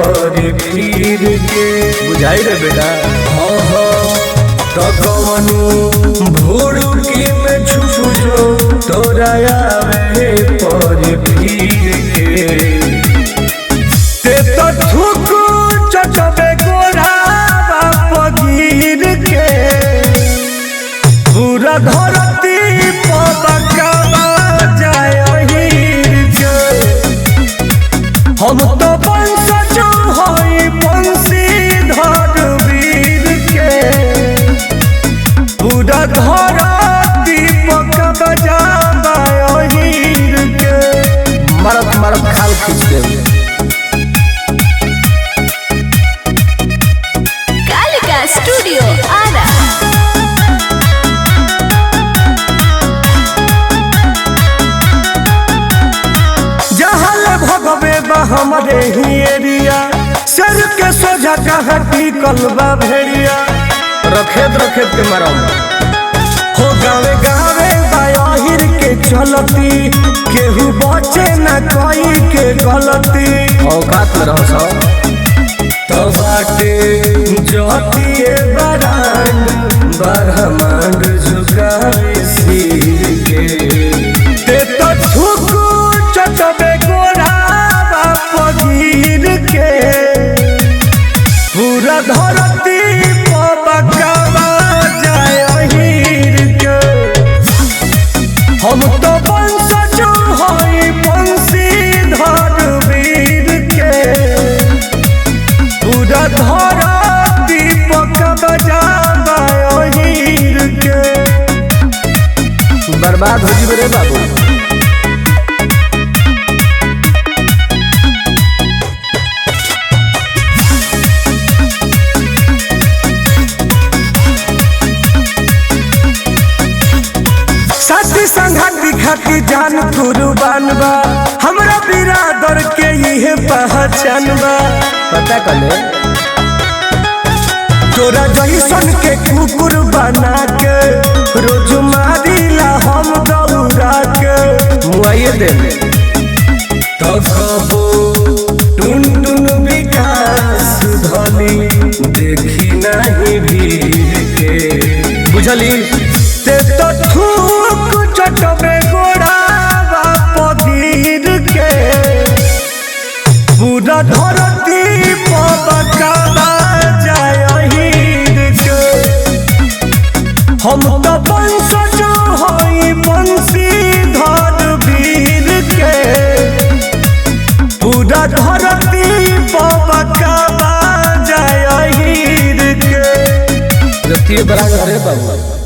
पर फिर के बुझाई रे बेटा। तो कौनो भोरुकी में छुप जो तोरा आवे पर फिर के ते तो थुक चचबे गोरा बाप गिर के पूरा धरती पबकवा जाय हीर के हम तो वंशज हई बंशीधर वीर के पूरा धरती पबकवा जाय हीर के मरत मरत खाल खींच के कालिका स्टूडियो आरा। भगवे हमरे ही एरिया सर के सोझा कहा टिकल बा भेड़िया रखेत रखेत के मारो हो गावे गावे बाहिर के चलती केहू बचे न कोई के गलती औकात में रहो सो तो बाटे जतिए बरांड बरहमांड झुकावे सिर के ते तो झुक चचबे गिर के पूरा धरती पबकवा जाय हीर के हम तो वंशज हई बंशीधर वीर के पूरा धरती पबकवा जाय हीर के बर्बाद हो जी रे बाबू। साथी संघाती खाती जान कुर्बान बा हमरा बिरादर के ये पहचान बा पता कर ले तोरा जैसन के कुकुर बना के रोज मारिला हम दौड़ा के मुआइए दे तो कबो टुन टुन विकास धनी देखी नहीं भीड़ के बुझली ते तो थूक चटबे गोरा बाप गिर के पूरा धरती पबकवा जाय हीर के हम तो वंशज हई बंशीधर वीर के पूरा धरती पबकवा जाय हीर के रतिए बराबर रे बाबू।